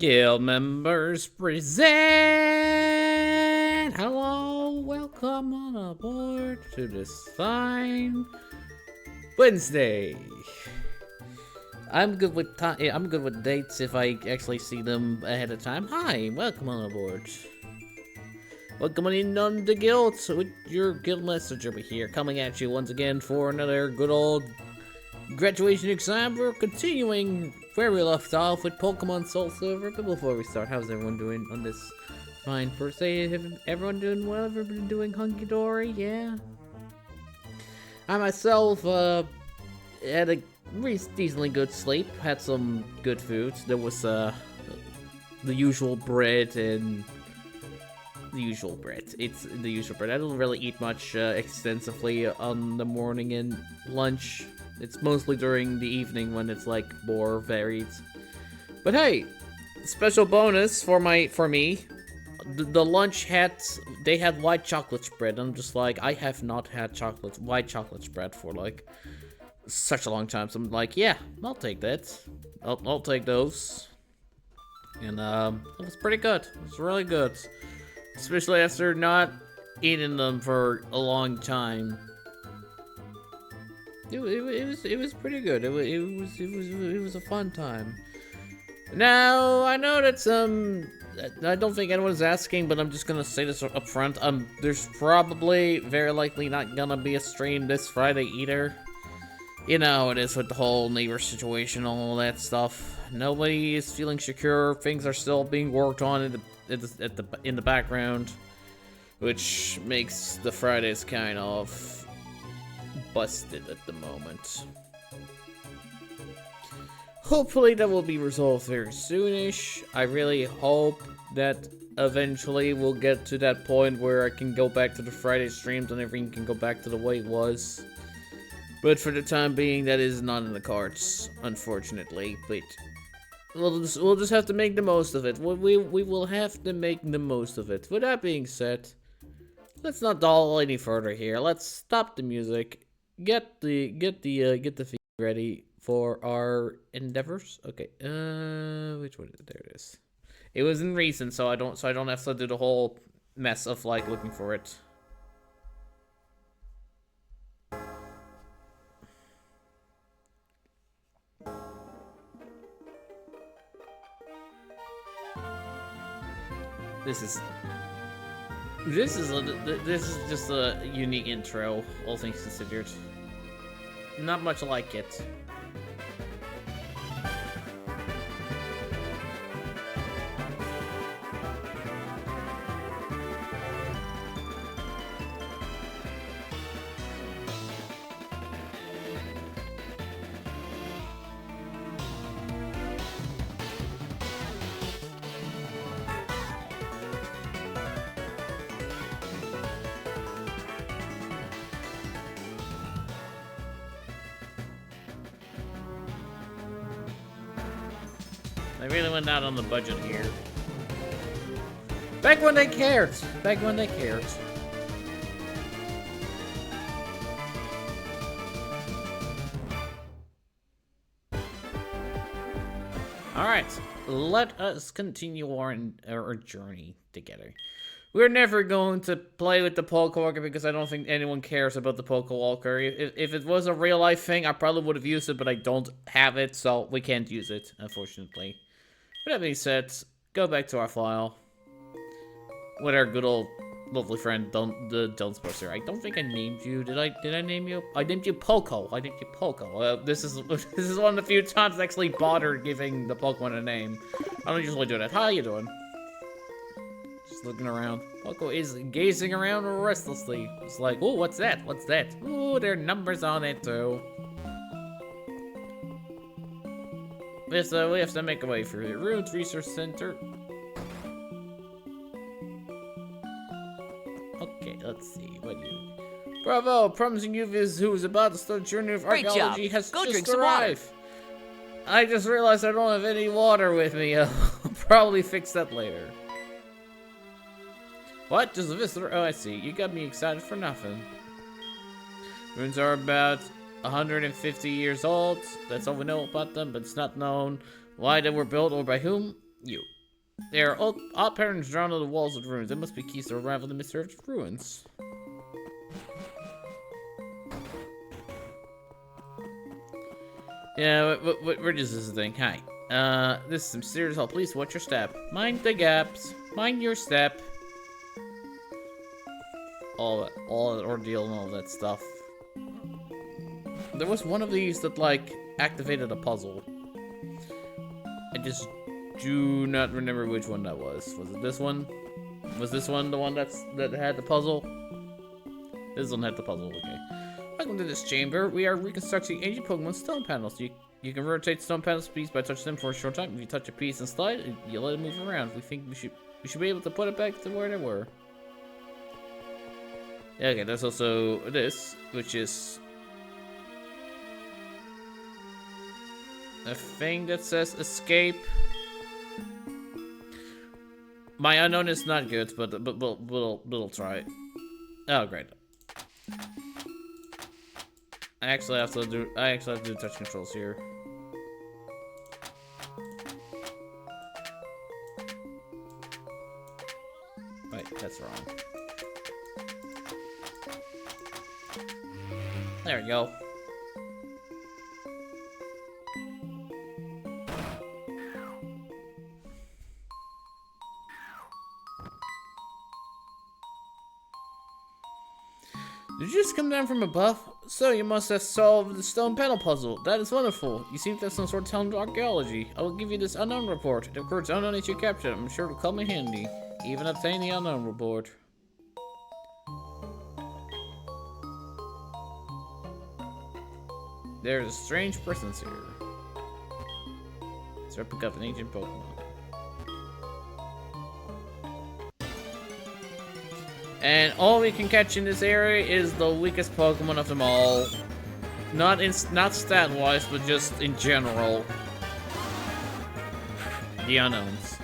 Guild members present. Hello, welcome on aboard to this fine Wednesday. I'm good with time. I'm good with dates if I actually see them ahead of time. Hi, welcome on aboard. Welcome on the guild with your guild messenger here, coming at you once again for another good old graduation exam. We're continuing where we left off with Pokemon SoulSilver. But before we start, how's everyone doing on this fine first day? Everyone doing well? Everyone doing hunky-dory? Yeah. I myself had a decently good sleep. Had some good food. There was the usual bread and the usual bread. It's the usual bread. I don't really eat much extensively on the morning and lunch. It's mostly during the evening when it's like more varied. But hey, special bonus for me. The lunch they had white chocolate spread. I'm just like, I have not had white chocolate spread for like such a long time. So I'm like, yeah, I'll take that. I'll take those. And it was pretty good. It was really good, especially after not eating them for a long time. It was pretty good. It was a fun time. Now I know that I don't think anyone's asking, but I'm just gonna say this up front. There's probably very likely not gonna be a stream this Friday either. You know how it is with the whole neighbor situation, all that stuff. Nobody is feeling secure. Things are still being worked on in the background, which makes the Fridays kind of busted at the moment. Hopefully that will be resolved very soonish. I really hope that eventually we'll get to that point where I can go back to the Friday streams and everything can go back to the way it was. But for the time being, that is not in the cards, unfortunately. But we'll just have to make the most of it. We will have to make the most of it. With that being said, let's not dawdle any further here. Let's stop the music. Get the feed ready for our endeavors. Okay, which one is it? There it is. It was in recent, so I don't have to do the whole mess of like looking for it. This is just a unique intro, all things considered. Not much like it. I really went out on the budget here. Back when they cared. Back when they cared. Alright, let us continue our journey together. We're never going to play with the Pokewalker because I don't think anyone cares about the Pokewalker. If it was a real life thing, I probably would have used it, but I don't have it, so we can't use it, unfortunately. With that being said, go back to our file with our good old lovely friend Dunsparcer. I don't think I named you. Did I name you? I named you Poco. This is one of the few times I actually bothered giving the Pokemon a name. I don't usually do that. How you doing? Just looking around. Poco is gazing around restlessly. It's like, oh, what's that? What's that? Oh, there are numbers on it too. We have to make a way through the Ruins Research Center. Okay, let's see. What do you... Bravo! Promising youth who's about to start a journey of archaeology has just arrived. I just realized I don't have any water with me. I'll probably fix that later. What? Just a visitor? Oh, I see. You got me excited for nothing. Ruins are about 150 years old. That's all we know about them, but it's not known why they were built or by whom. You. There are odd patterns drawn on the walls of the ruins. There must be keys to unravel the mystery of the ruins. Yeah, where is this thing? Hi. This is some serious help. Please watch your step. Mind the gaps. Mind your step. All that ordeal and all that stuff. There was one of these that, like, activated a puzzle. I just do not remember which one that was. Was it this one? Was this one the one that had the puzzle? This one had the puzzle, okay. Welcome to this chamber. We are reconstructing ancient Pokemon stone panels. You can rotate stone panels piece by touching them for a short time. If you touch a piece and slide, you let it move around. We think we should be able to put it back to where they were. Yeah, okay, there's also this, which is a thing that says escape. My unknown is not good, but we'll try it. Oh, great. I actually have to do touch controls here. Wait, that's wrong. There we go. Did you just come down from above? So you must have solved the stone panel puzzle. That is wonderful. You seem to have some sort of talent in archaeology. I will give you this unknown report. The records unknown that you captured. I'm sure it'll come in handy. Even obtain the unknown report. There's a strange presence here. It's a replica of an ancient Pokemon. And all we can catch in this area is the weakest Pokemon of them all. Not stat-wise, but just in general. The unknowns.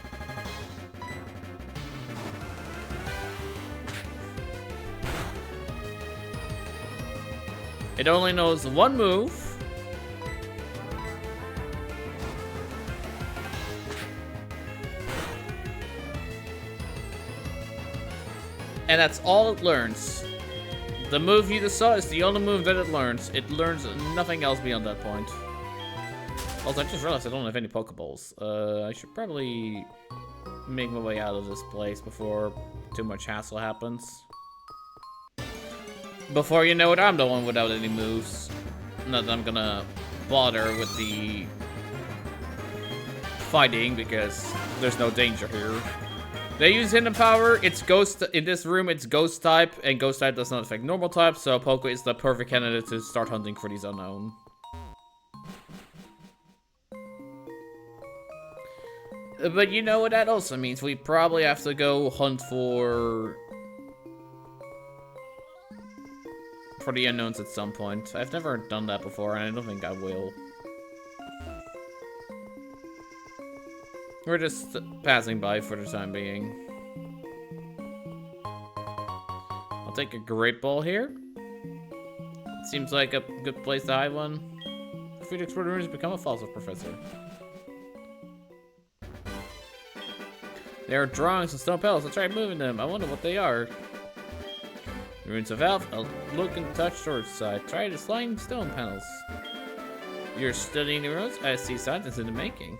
It only knows one move. And that's all it learns. The move you just saw is the only move that it learns. It learns nothing else beyond that point. Also, I just realized I don't have any Pokeballs. I should probably make my way out of this place before too much hassle happens. Before you know it, I'm the one without any moves. Not that I'm gonna bother with the fighting because there's no danger here. They use hidden power. It's ghost in this room. It's ghost type, and ghost type does not affect normal type. So Poco is the perfect candidate to start hunting for these unknown. But you know what that also means? We probably have to go hunt for the unknowns at some point. I've never done that before, and I don't think I will. We're just passing by for the time being. I'll take a great ball here. Seems like a good place to hide one. If you'd explore the ruins, become a fossil professor. There are drawings and stone panels. I'll try moving them. I wonder what they are. The ruins of Elf. I'll look and touch towards the side. Try the sliding stone panels. You're studying the ruins? I see science in the making.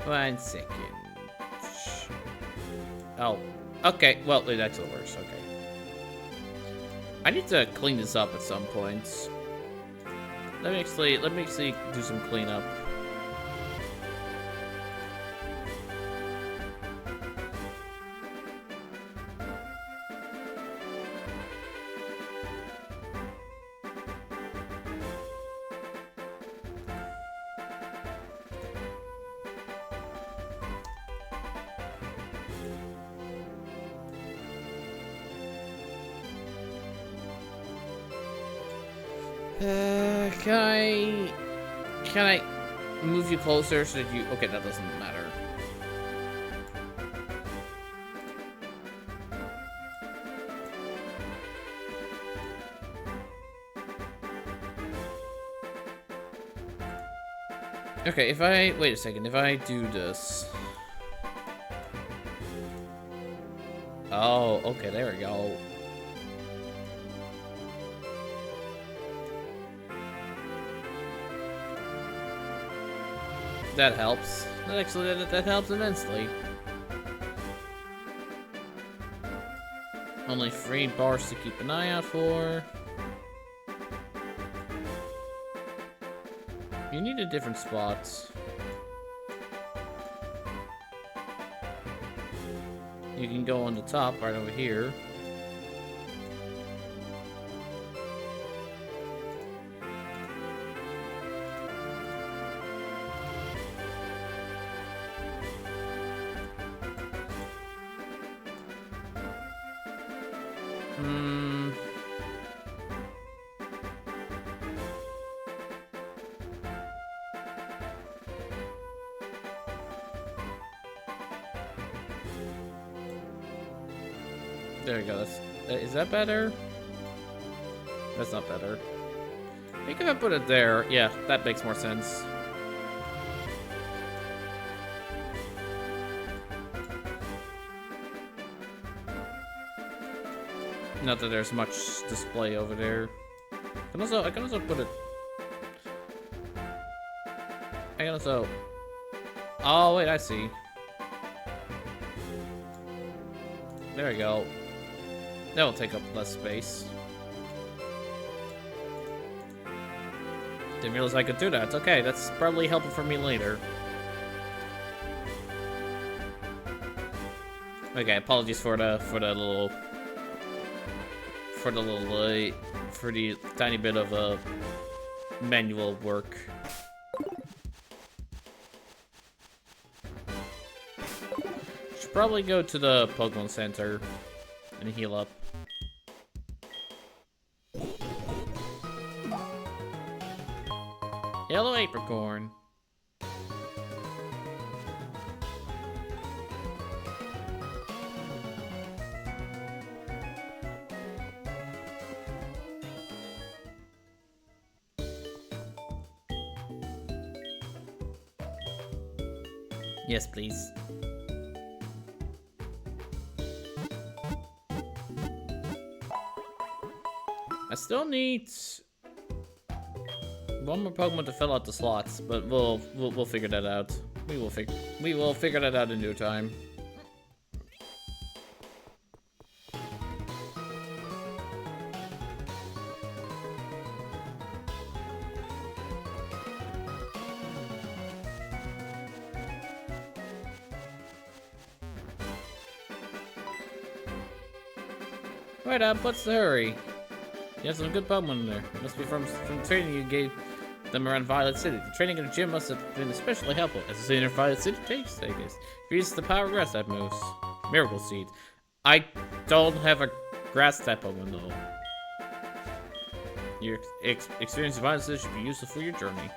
1 second. Oh, okay. Well, it actually works. Okay. I need to clean this up at some point. Let me actually do some cleanup. Can I move you closer so that you... Okay, that doesn't matter. Okay, if I... Wait a second. If I do this... Oh, okay, there we go. That helps. That actually, that helps immensely. Only 3 bars to keep an eye out for. You need a different spot. You can go on the top right over here. There we go. Is that better? That's not better. I think if I put it there, yeah, that makes more sense. Not that there's much display over there. I can also put it. I can also. Oh wait, I see. There we go. That will take up less space. Didn't realize I could do that. It's okay. That's probably helpful for me later. Okay, apologies for the tiny bit of manual work. Should probably go to the Pokemon Center and heal up. Yellow Apricorn. Yes, please. I still need one more Pokemon to fill out the slots, but we'll figure that out. We will figure that out in due time. Right up, what's the hurry? You have some good Pokemon in there. Must be from training you gave them around Violet City. The training in the gym must have been especially helpful. As a senior Violet City takes, I guess. Use the power grass type moves. Miracle Seed. I don't have a grass type Pokemon though. Your experience in Violet City should be useful for your journey.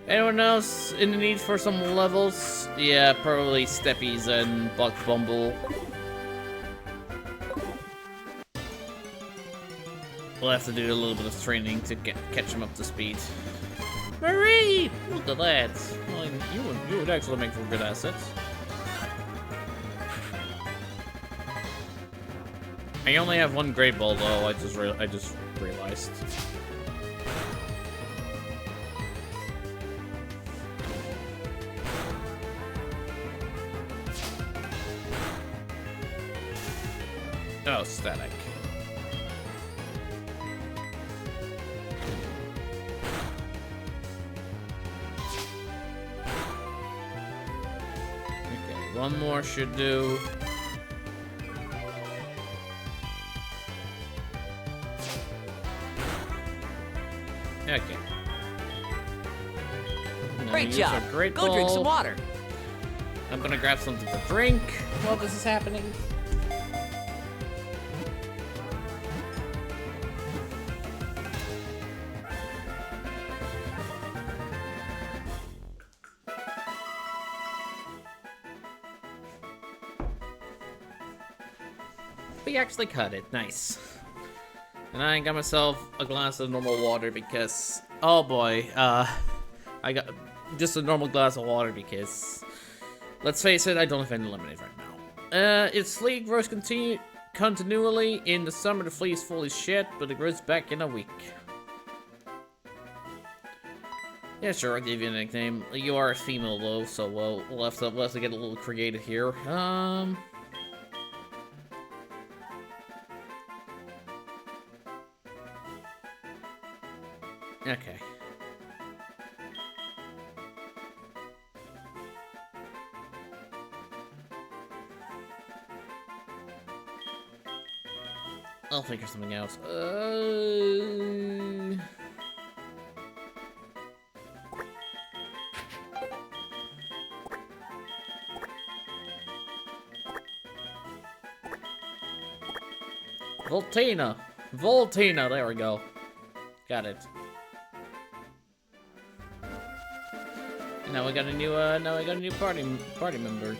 Anyone else in the need for some levels? Yeah, probably Steppies and Buck Bumble. We'll have to do a little bit of training to catch him up to speed. Marie! Look at that. Well, you would actually make for good assets. I only have one Great Ball though. I just realized. Oh, static. Okay, one more should do. Okay. Great job. Great Go drink some water. I'm gonna grab something to drink while this is happening. we actually cut it. Nice. And I got myself a glass of normal water because, oh boy, I got just a normal glass of water because, let's face it, I don't have any lemonade right now. Its flea grows continually. In the summer, the flea is full of shit, but it grows back in a week. Yeah, sure, I'll give you a nickname. You are a female, though, so we'll have to get a little creative here. Okay. I'll figure something out. Voltina, there we go. Got it. Now we got a new party member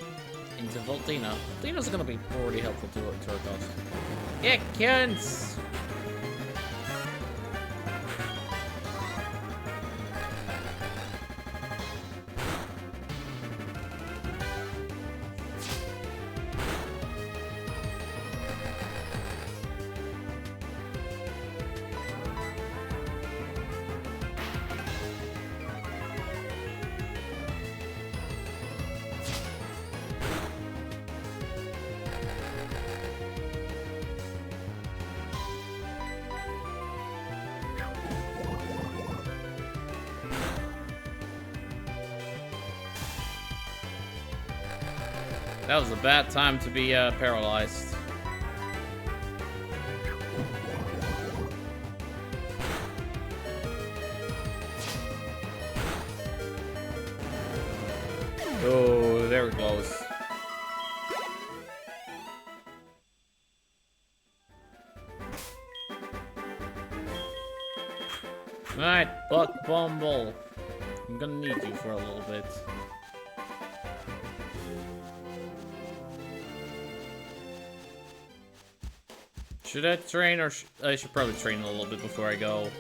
into Voltina. Voltina's gonna be pretty helpful to our cause. Ekans! That was a bad time to be paralyzed. Oh, there it goes. Alright, Buck Bumble. I'm gonna need you for a little bit. Should I train, or I should probably train a little bit before I go.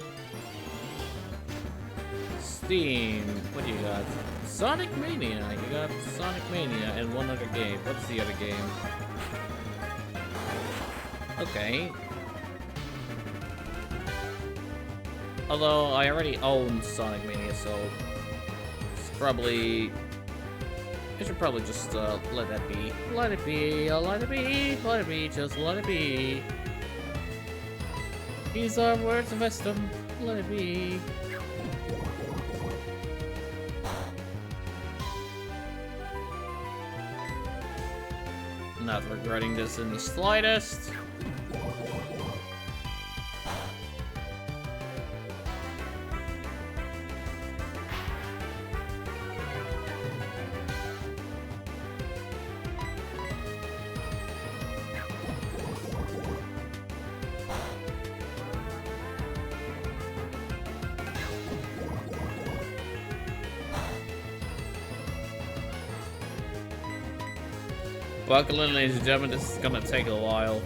Steam, what do you got? Sonic Mania. You got Sonic Mania and one other game. What's the other game? Okay. Although I already own Sonic Mania, so it's probably. I should probably just let that be. Let it be. Let it be. Let it be. Just let it be. These are words of wisdom. Let it be. Not regretting this in the slightest. Buckle in, ladies and gentlemen, this is gonna take a while.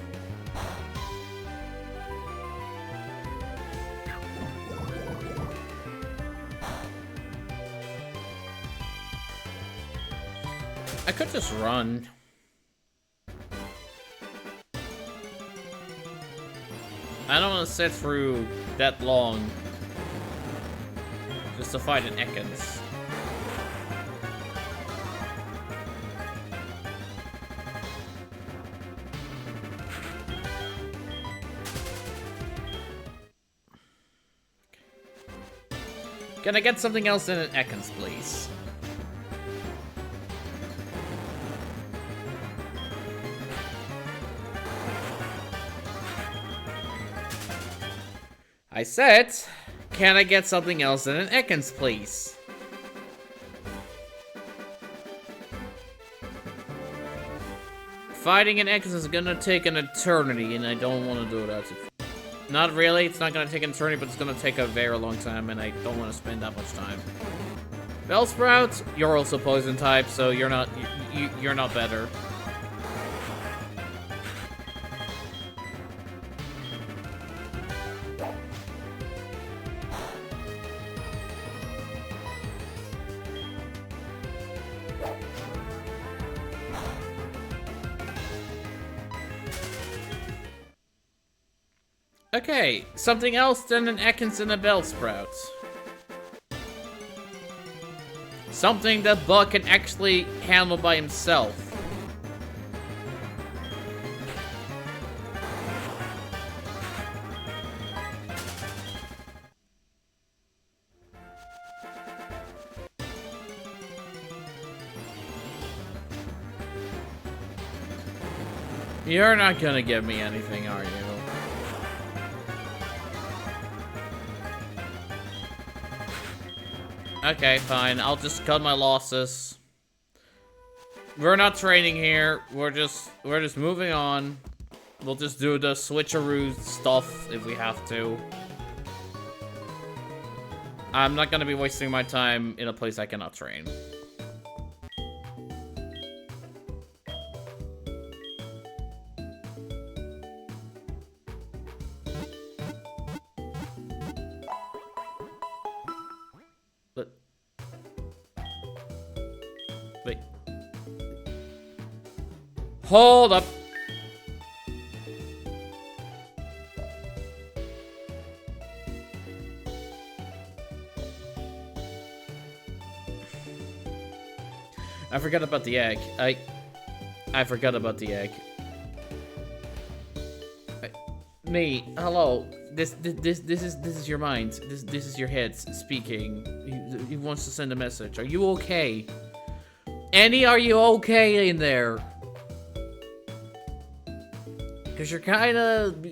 I could just run. I don't want to sit through that long just to fight an Ekans. Can I get something else in an Ekans, please? I said, can I get something else in an Ekans, please? Fighting an Ekans is gonna take an eternity, and I don't want to do that. Not really, it's not gonna take an eternity, but it's gonna take a very long time, and I don't want to spend that much time. Bellsprout, you're also poison type, so you're not better. Okay, something else than an Ekans and a Bellsprout. Something that Bug can actually handle by himself. You're not gonna give me anything, are you? Okay, fine. I'll just cut my losses. We're not training here. We're just moving on. We'll just do the switcheroo stuff if we have to. I'm not gonna be wasting my time in a place I cannot train. Wait. Hold up. I forgot about the egg. I forgot about the egg. Me, hello. This is your mind. This is your head speaking. He wants to send a message. Are you okay? Annie, are you okay in there? Cause you're kind of.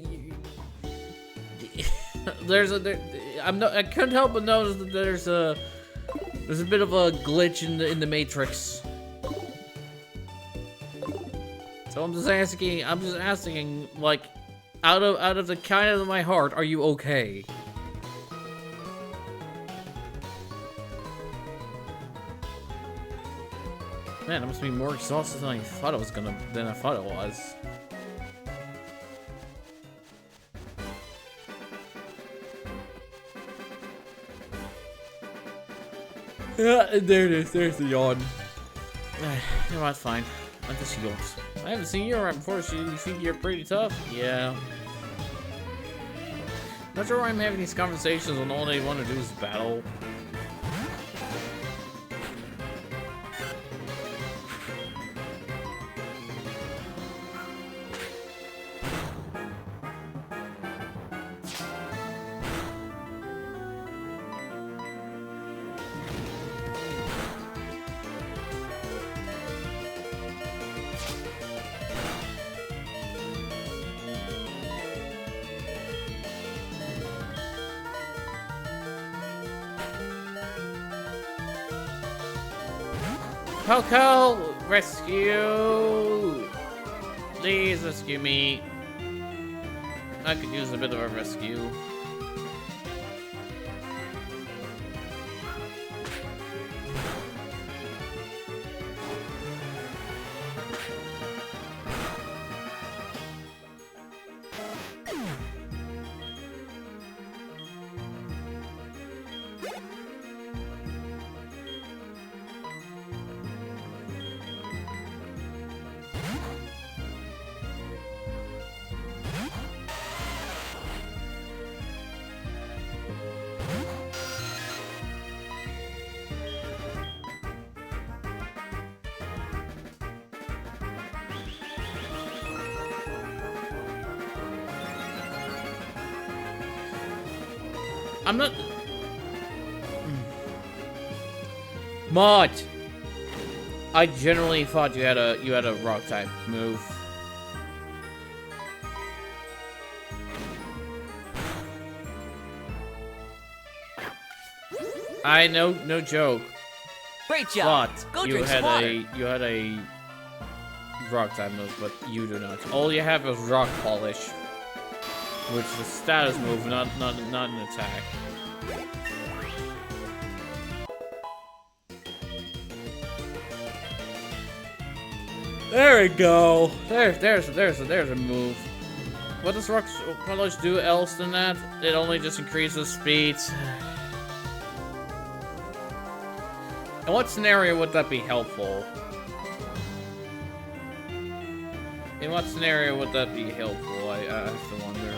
I couldn't help but notice that there's a bit of a glitch in the matrix. So I'm just asking, like, out of the kindness of my heart, are you okay? Man, I must be more exhausted than I thought it was was. Yeah, there it is. There's the yawn. You know what? Fine. I just yawns. I haven't seen you around before, so you think you're pretty tough? Yeah. Not sure why I'm having these conversations when all they want to do is battle. Coco, rescue! Please rescue me. I could use a bit of a rescue. I'm not. Mod. I generally thought you had a rock type move. I know, no joke. Great job. But Go you drink had some water. you had a rock type move, but you do not. All you have is rock polish, which is a status move, not an attack. There we go. There's a move. What does rock polish do else than that? It only just increases speed. In what scenario would that be helpful? In what scenario would that be helpful? I have to wonder.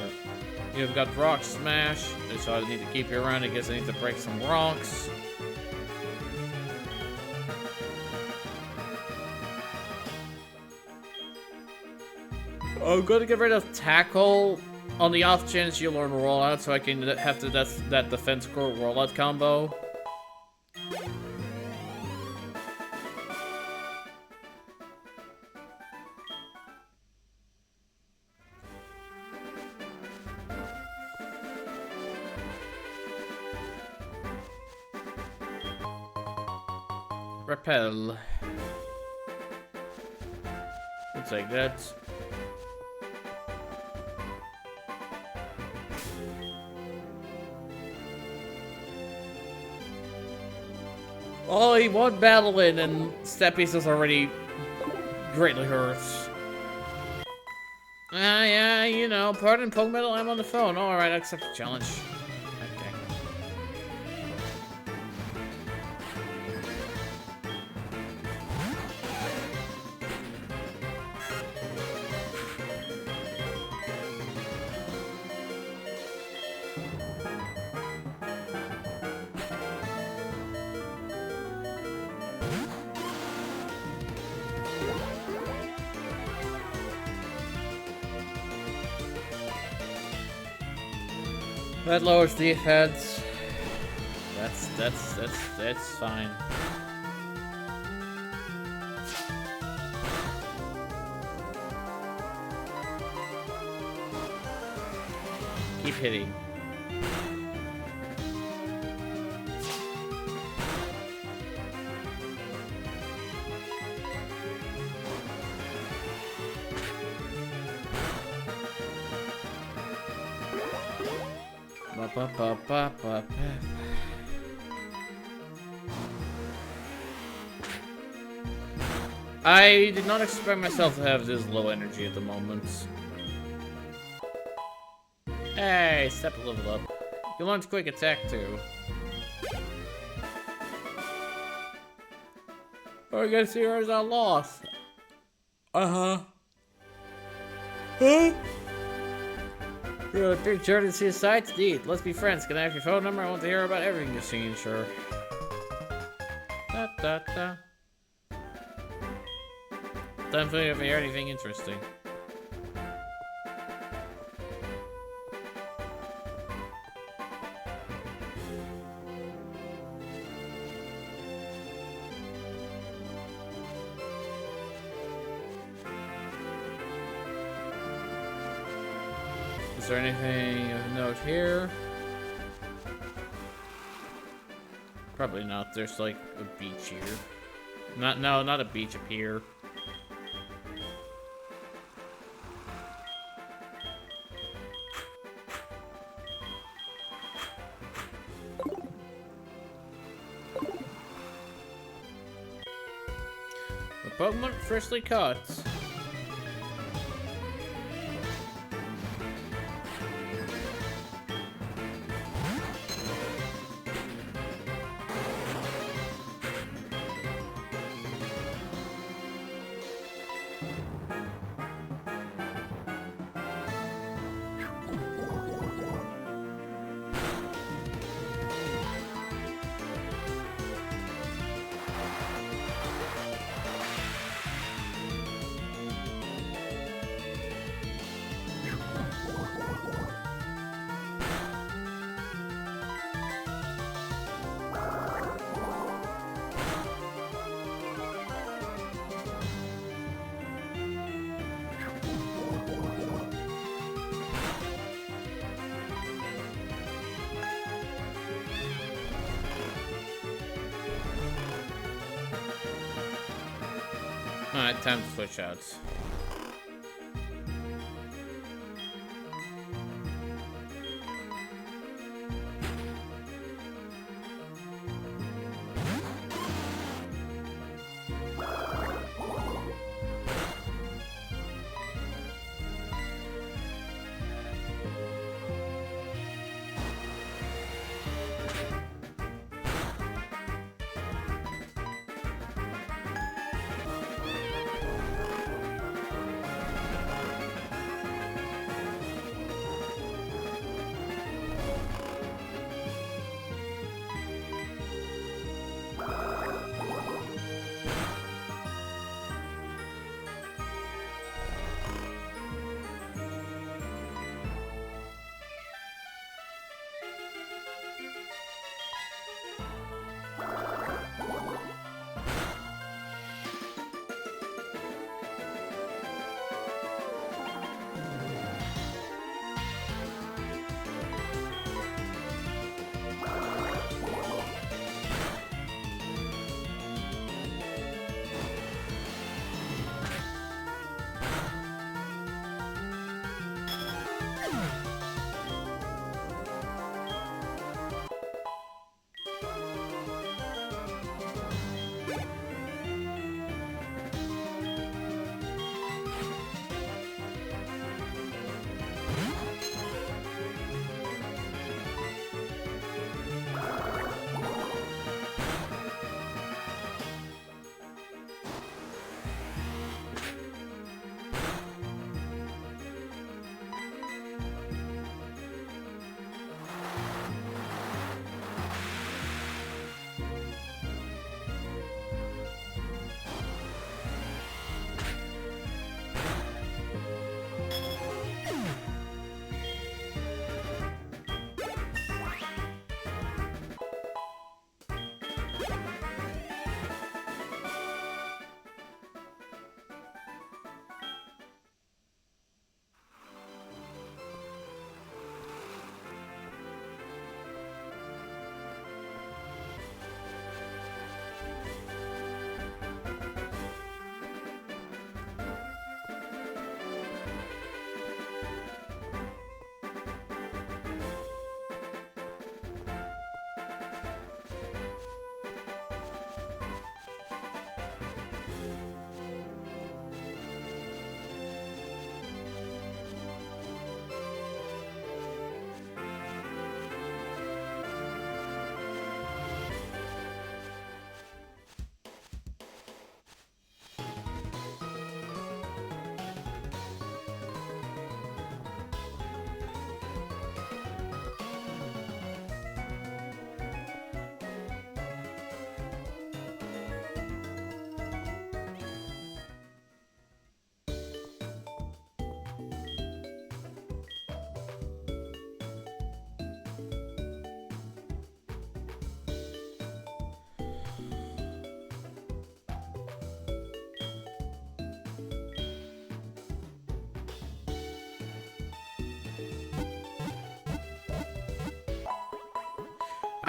You've got Rock Smash, so I need to keep you around. I guess I need to break some rocks. I'm gonna get rid of Tackle on the off chance you learn Rollout, so I can have that defense core Rollout combo. Repel. We'll take that. Oh, he won battle in, and Steppies is already greatly hurt. Yeah, you know, pardon Poke Metal, I'm on the phone. Alright, I accept the challenge. Okay. That lowers defense. That's fine. Keep hitting. I did not expect myself to have this low energy at the moment. Hey, step a level up. You learned quick attack too. Oh, I guess heroes are lost. Huh? You're a big journey to see the sights? Indeed. Let's be friends. Can I have your phone number? I want to hear about everything you've seen, sure. Da da da. Time for you if I hear anything interesting. Is there anything of note here? Probably not. There's like a beach here. Not a beach up here. A Pokemon freshly caught. Alright, time to switch out.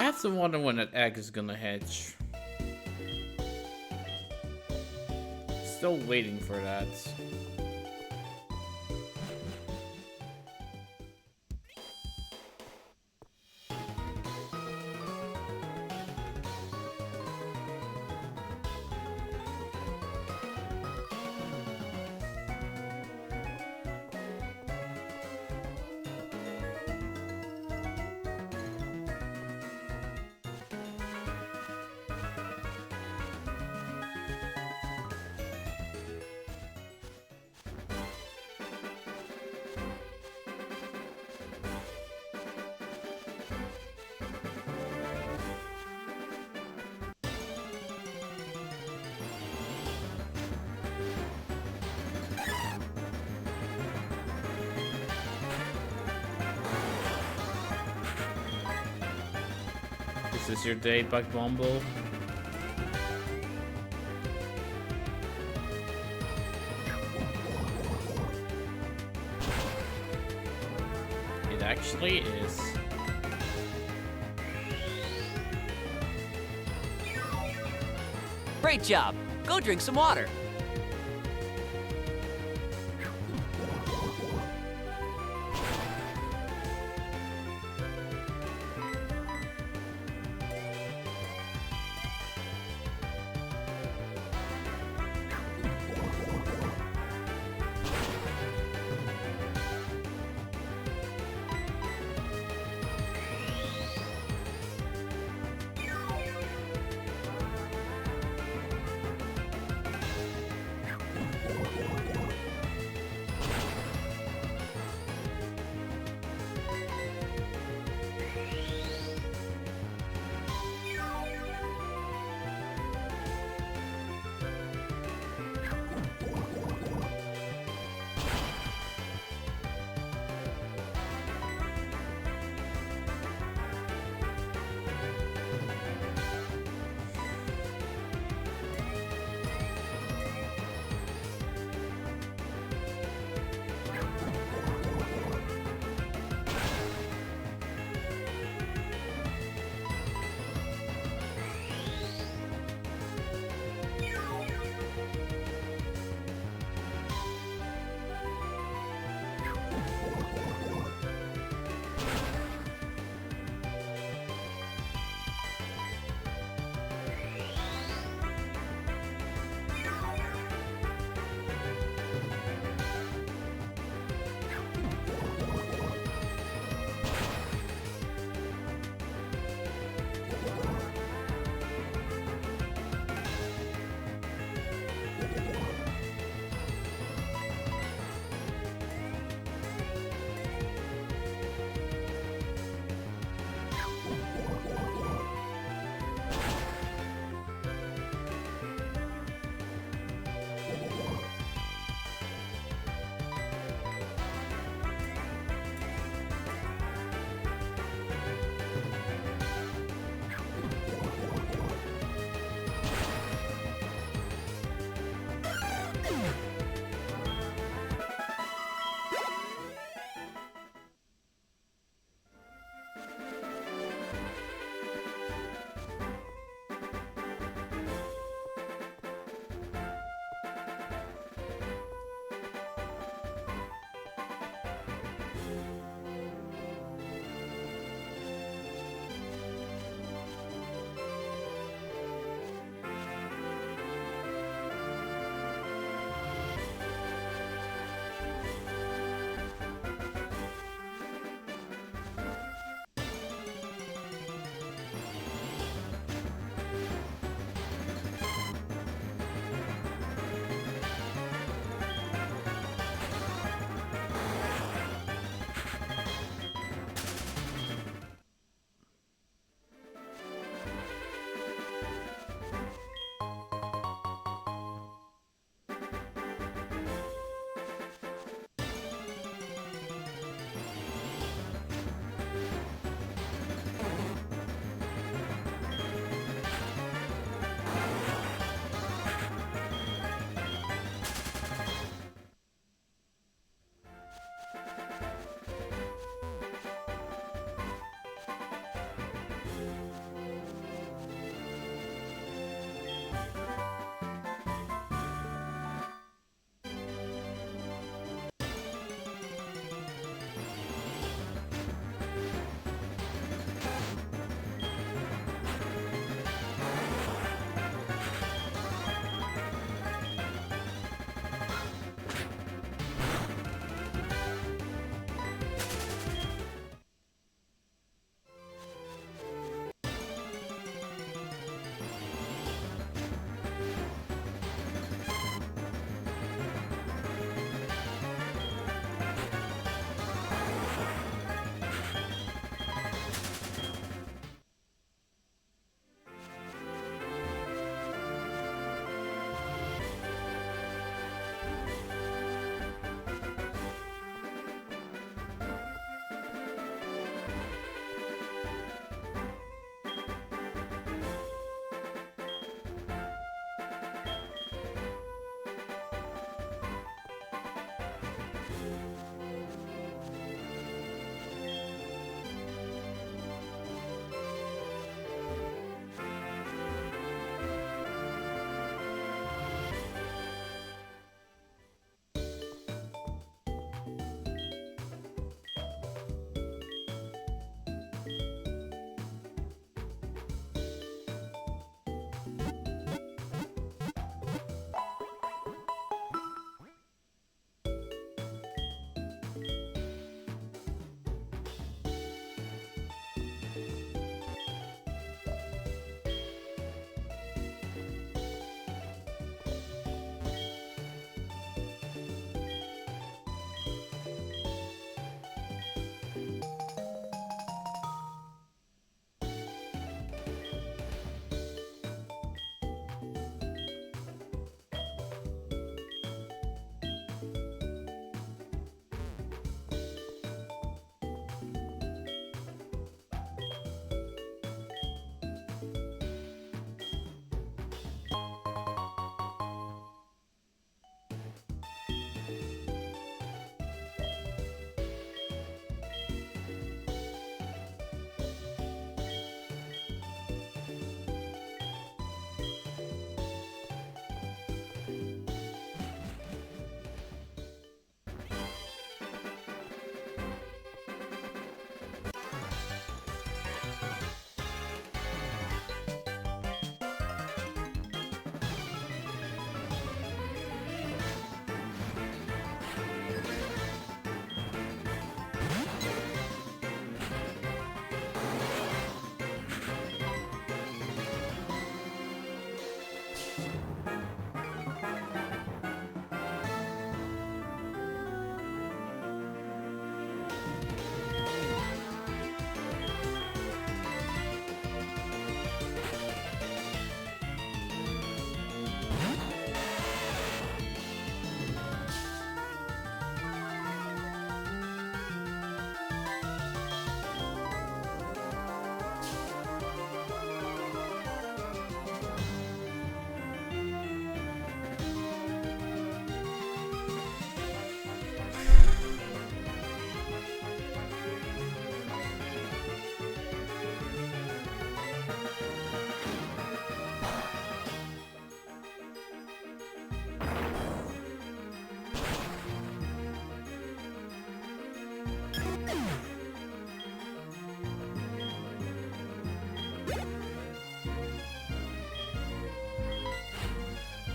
I have to wonder when that egg is gonna hatch. Still waiting for that. Is this your day, Buck Bumble? It actually is. Great job. Go drink some water.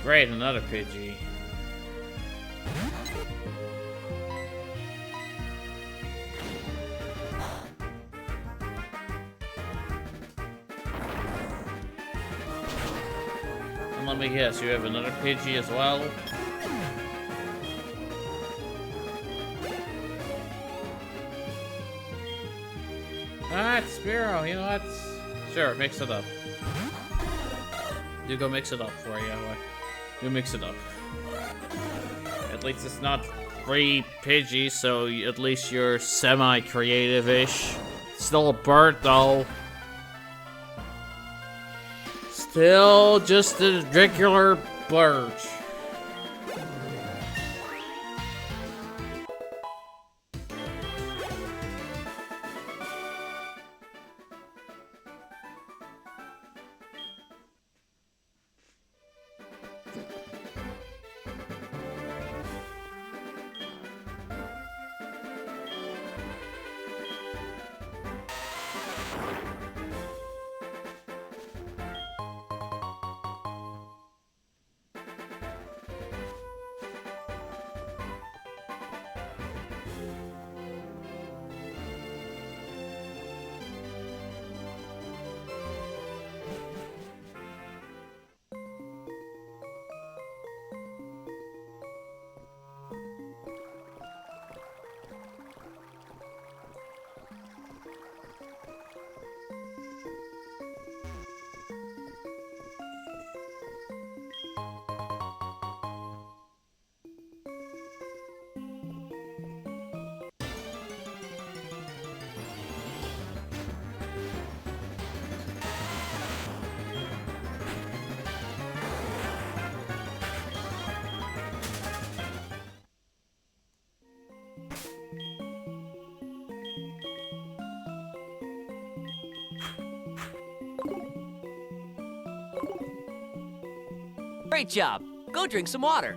Great, another Pidgey. And let me guess, you have another Pidgey as well? Ah, it's Spearow, you know what? Sure, mix it up. You go mix it up for you. You mix it up. At least it's not 3 Pidgeys, so at least you're semi-creative-ish. Still a bird, though. Still just a regular bird. Great job. Go drink some water.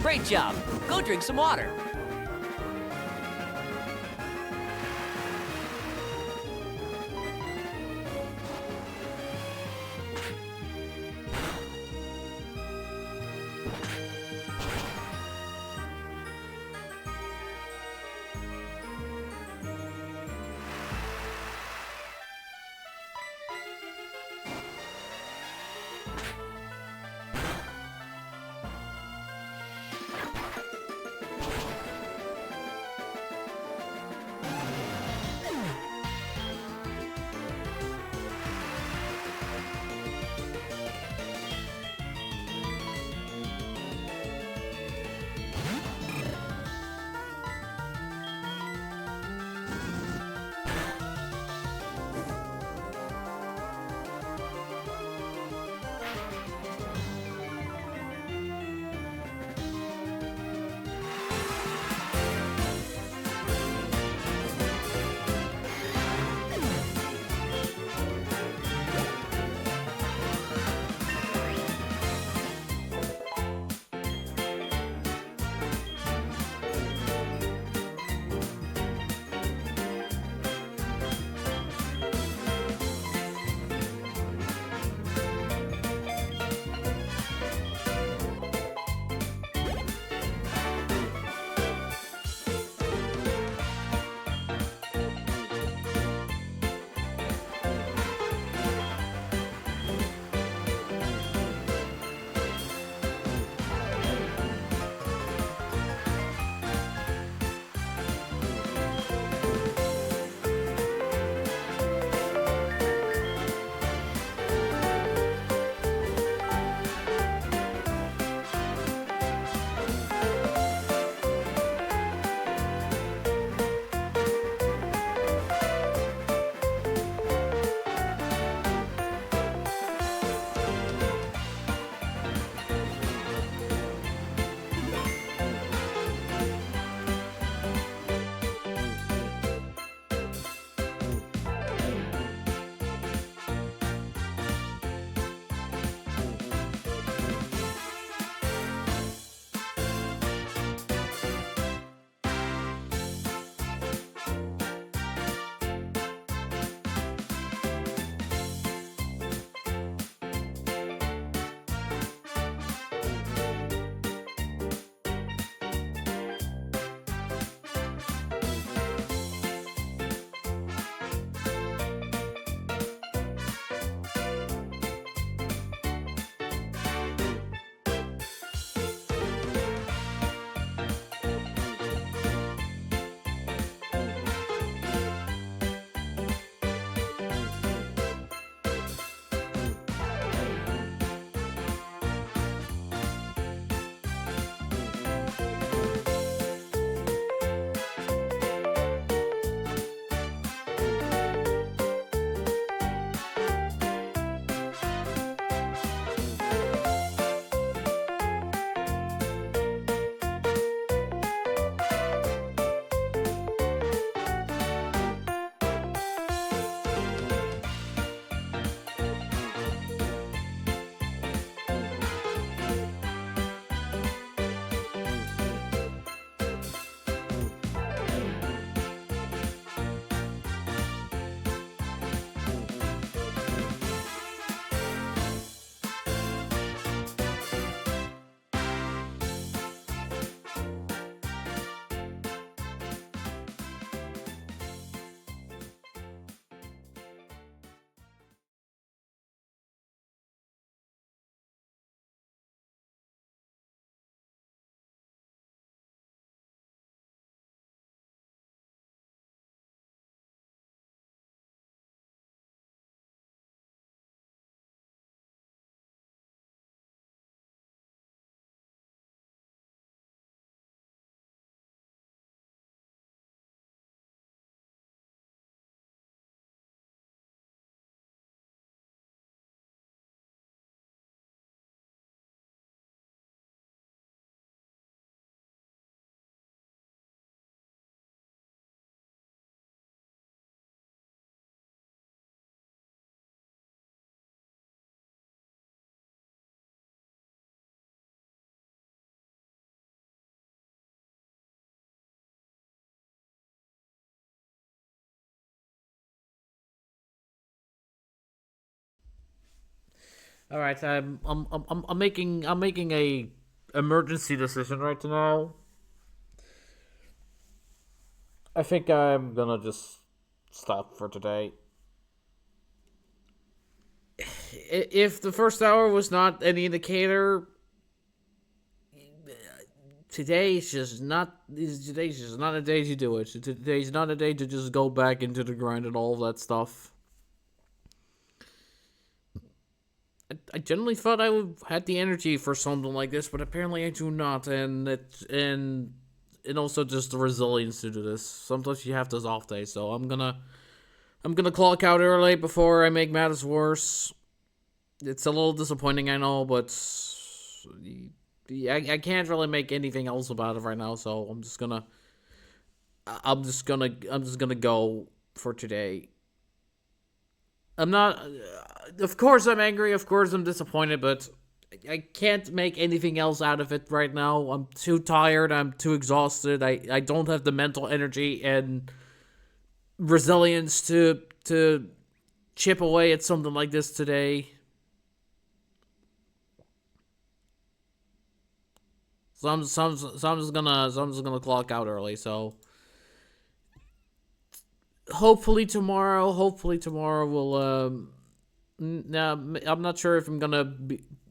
Great job. Go drink some water. All right, I'm making a emergency decision right now. I think I'm gonna just stop for today. If the first hour was not any indicator, today's just not a day to do it. Today's not a day to just go back into the grind and all of that stuff. I generally thought I would had the energy for something like this, but apparently I do not, and also just the resilience to do this. Sometimes you have those off days, so I'm gonna clock out early before I make matters worse. It's a little disappointing, I know, but I can't really make anything else about it right now. So I'm just gonna go for today. I'm not. Of course, I'm angry. Of course, I'm disappointed, but I can't make anything else out of it right now. I'm too tired. I'm too exhausted. I don't have the mental energy and resilience to chip away at something like this today. So I'm just gonna clock out early. So hopefully tomorrow will now I'm not sure if I'm gonna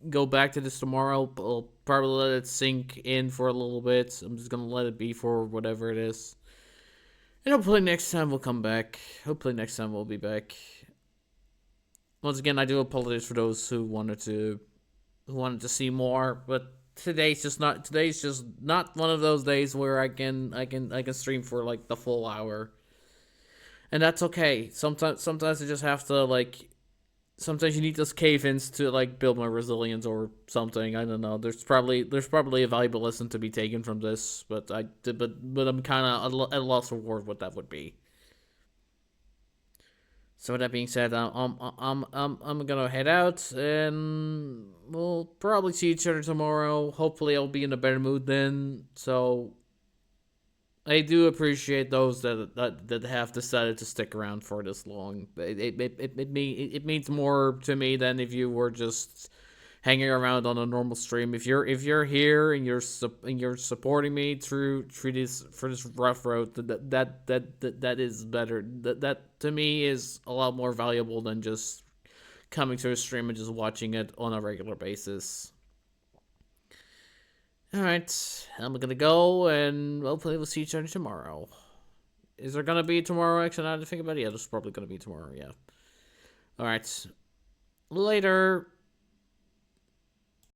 go back to this tomorrow, but I'll probably let it sink in for a little bit. I'm just gonna let it be for whatever it is, and hopefully next time we'll come back. Hopefully next time we'll be back. Once again, I do apologize for those who wanted to see more, but today's just not one of those days where I can stream for like the full hour. And that's okay. Sometimes I just have to like. Sometimes you need those cave-ins to like build my resilience or something. I don't know. There's probably a valuable lesson to be taken from this, but I'm kind of at a loss for word what that would be. So with that being said, I'm gonna head out, and we'll probably see each other tomorrow. Hopefully, I'll be in a better mood then. So I do appreciate those that have decided to stick around for this long. It means more to me than if you were just hanging around on a normal stream. If you're here and you're supporting me through this for this rough road, that is better. That to me is a lot more valuable than just coming to a stream and just watching it on a regular basis. Alright, I'm gonna go, and hopefully we'll see each other tomorrow. Is there gonna be tomorrow? Actually, now that I think about it, yeah, there's probably gonna be tomorrow, yeah. Alright, later.